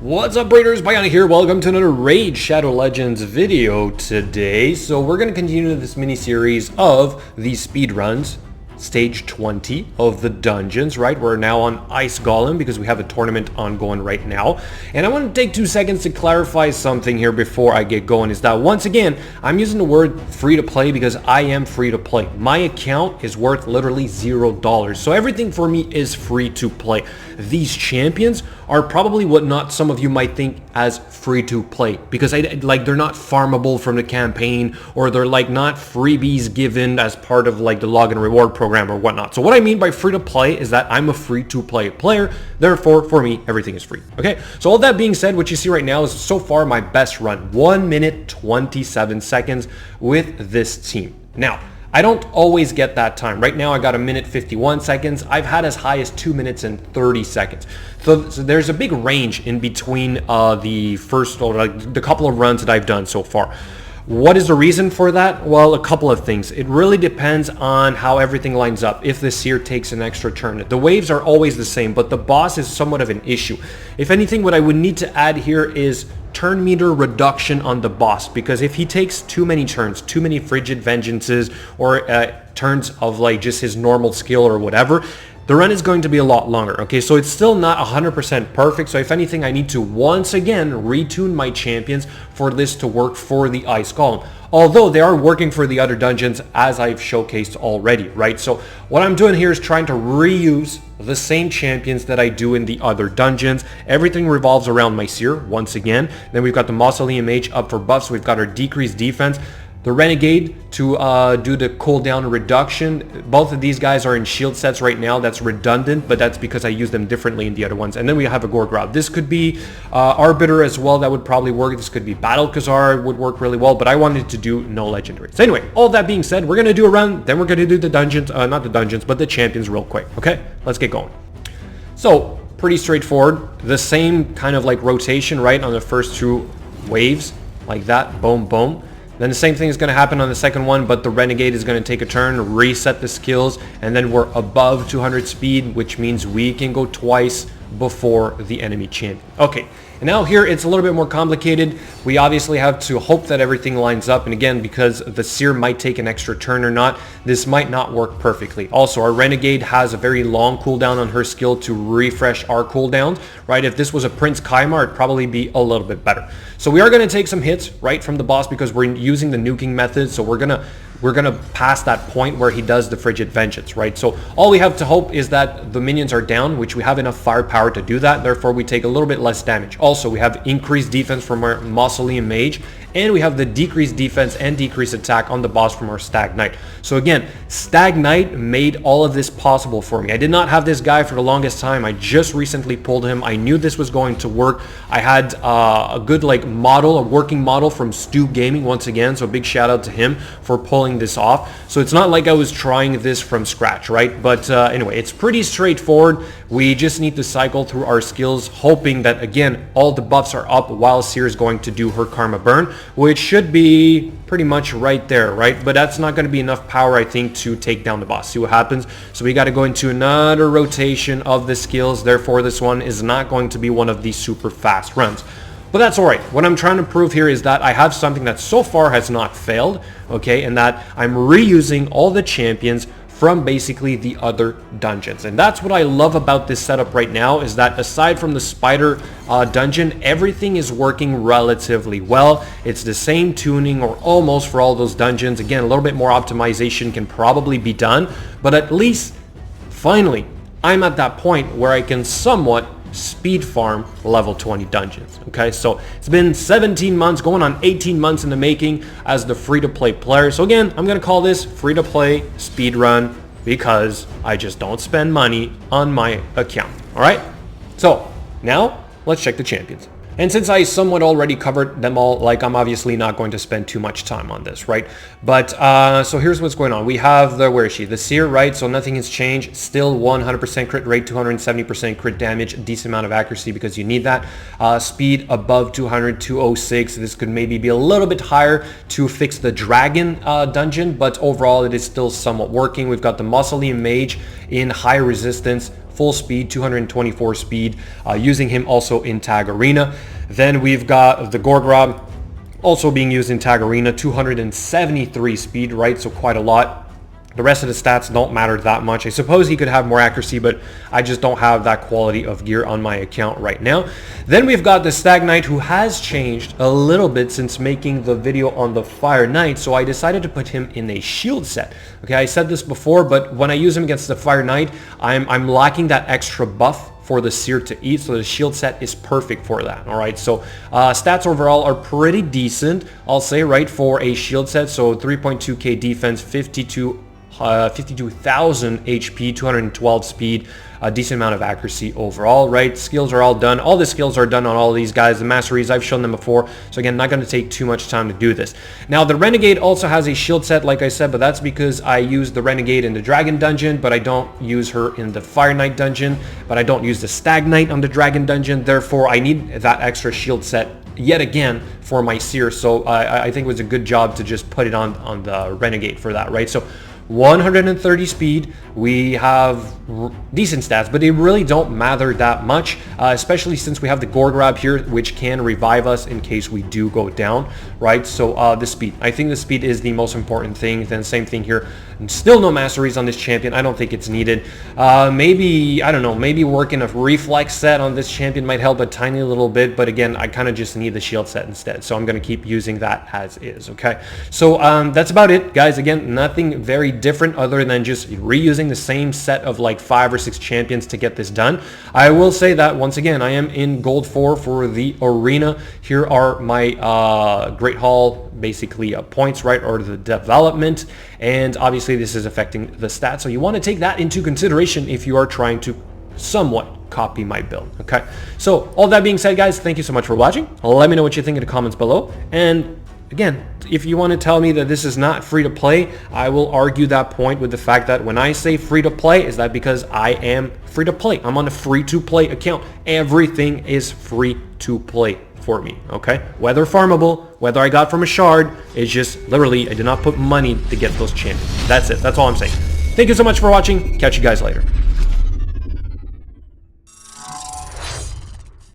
What's up, Raiders? Bionic here. Welcome to another Raid Shadow Legends video today. So we're going to continue this mini-series of these speed runs. Stage 20 of the dungeons, right? We're now on Ice Golem because we have a tournament ongoing right now. And I want to take 2 seconds to clarify something here before I get going, is that once again, I'm using the word free to play because I am free to play. My account is worth literally $0. So everything for me is free to play. These champions are probably what not some of you might think as free to play, because they're not farmable from the campaign, or they're like not freebies given as part of like the login reward program or whatnot. So what I mean by free to play is that I'm a free to play player, therefore for me everything is free. Okay, so all that being said, what you see right now is so far my best run, 1 minute 27 seconds with this team. Now I don't always get that time. Right now I got 1 minute 51 seconds. I've had as high as 2 minutes and 30 seconds. So there's a big range in between the first, or like the couple of runs that I've done so far. What is the reason for that? Well, a couple of things. It really depends on how everything lines up. If the seer takes an extra turn, the waves are always the same, but the boss is somewhat of an issue. If anything, what I would need to add here is turn meter reduction on the boss, because if he takes too many turns, too many frigid vengeances, or turns of like just his normal skill or whatever, the run is going to be a lot longer. Okay, so it's still not 100% perfect. So if anything, I need to once again retune my champions for this to work for the Ice Golem. Although they are working for the other dungeons, as I've showcased already, right? So what I'm doing here is trying to reuse the same champions that I do in the other dungeons. Everything revolves around my seer once again. Then we've got the Mausoleum Mage up for buffs. We've got our decreased defense. The Renegade to do the cooldown reduction. Both of these guys are in shield sets right now. That's redundant, but that's because I use them differently in the other ones. And then we have a Gorgrab. This could be Arbiter as well. That would probably work. This could be Battle Khazar. Would work really well, but I wanted to do no Legendaries. So anyway, all that being said, we're going to do a run. Then we're going to do the dungeons. Not the dungeons, but the champions real quick. Okay, let's get going. So pretty straightforward. The same kind of like rotation, right, on the first 2 waves. Like that. Boom, boom. Then the same thing is going to happen on the second one, but the Renegade is going to take a turn, reset the skills, and then we're above 200 speed, which means we can go twice before the enemy champion. Okay, and now here it's a little bit more complicated. We obviously have to hope that everything lines up, and again, because the seer might take an extra turn or not, this might not work perfectly. Also, our Renegade has a very long cooldown on her skill to refresh our cooldowns, right? If this was a Prince Kaimar, it'd probably be a little bit better. So we are going to take some hits right from the boss because we're using the nuking method, so we're gonna pass that point where he does the frigid vengeance, right? So all we have to hope is that the minions are down, which we have enough firepower to do that. Therefore, we take a little bit less damage. Also, we have increased defense from our Mausoleum Mage, and we have the decreased defense and decreased attack on the boss from our Stag Knight. So again, Stag Knight made all of this possible for me. I did not have this guy for the longest time. I just recently pulled him. I knew this was going to work. I had a good like model, a working model from Stu Gaming once again. So big shout out to him for pulling this off. So it's not like I was trying this from scratch, right? But anyway, it's pretty straightforward. We just need to cycle through our skills, hoping that again all the buffs are up while Seer is going to do her Karma Burn, which should be pretty much right there, right? But that's not going to be enough power, I think, to take down the boss. See what happens. So we got to go into another rotation of the skills. Therefore, this one is not going to be one of these super fast runs. But that's all right. What I'm trying to prove here is that I have something that so far has not failed, okay? And that I'm reusing all the champions from basically the other dungeons. And that's what I love about this setup right now, is that aside from the spider dungeon, everything is working relatively well. It's the same tuning, or almost, for all those dungeons. Again, a little bit more optimization can probably be done, but at least finally I'm at that point where I can somewhat speed farm level 20 dungeons. Okay, so it's been 17 months, going on 18 months in the making as the free-to-play player. So again, I'm gonna call this free-to-play speed run because I just don't spend money on my account. All right, so now let's check the champions. And since I somewhat already covered them all, like, I'm obviously not going to spend too much time on this, right? But so here's what's going on. We have the, where is she? The Seer, right? So nothing has changed. Still 100% crit rate, 270% crit damage, a decent amount of accuracy because you need that. Speed above 200, 206. This could maybe be a little bit higher to fix the dragon dungeon, but overall it is still somewhat working. We've got the Mausoleum Mage in high resistance, full speed, 224 speed, using him also in Tag Arena. Then we've got the Gorgrob also being used in Tag Arena, 273 speed, right? So quite a lot. The rest of the stats don't matter that much. I suppose he could have more accuracy, but I just don't have that quality of gear on my account right now. Then we've got the Stag Knight, who has changed a little bit since making the video on the Fire Knight, so I decided to put him in a shield set. Okay, I said this before, but when I use him against the Fire Knight, I'm lacking that extra buff for the Seer to eat, so the shield set is perfect for that. All right, so stats overall are pretty decent, I'll say, right, for a shield set. So 3.2k defense, 52,000 HP, 212 speed, a decent amount of accuracy overall, right? Skills are all done. All the skills are done on all of these guys. The masteries, I've shown them before, so again, not going to take too much time to do this. Now, the Renegade also has a shield set, like I said, but that's because I use the Renegade in the Dragon Dungeon, but I don't use her in the Fire Knight Dungeon, but I don't use the Stag Knight on the Dragon Dungeon. Therefore, I need that extra shield set yet again for my Seer, so I think it was a good job to just put it on the Renegade for that, right? So 130 speed, we have decent stats, but they really don't matter that much, especially since we have the Gorgrab here, which can revive us in case we do go down, right? So the speed, I think the speed is the most important thing. Then same thing here, and still no masteries on this champion. I don't think it's needed. Maybe, I don't know, maybe working a reflex set on this champion might help a tiny little bit, but again, I kind of just need the shield set instead, so I'm going to keep using that as is. Okay, so that's about it, guys. Again, nothing very different other than just reusing the same set of like 5 or 6 champions to get this done. I will say that once again, I am in gold 4 for the arena. Here are my Great Hall basically points, right, or the development, and obviously this is affecting the stats, so you want to take that into consideration if you are trying to somewhat copy my build. Okay, so all that being said, guys, thank you so much for watching. Let me know what you think in the comments below, and again, if you want to tell me that this is not free to play, I will argue that point with the fact that when I say free to play, is that because I am free to play. I'm on a free to play account. Everything is free to play for me, okay? Whether farmable, whether I got from a shard, it's just literally I did not put money to get those champions. That's it. That's all I'm saying. Thank you so much for watching. Catch you guys later.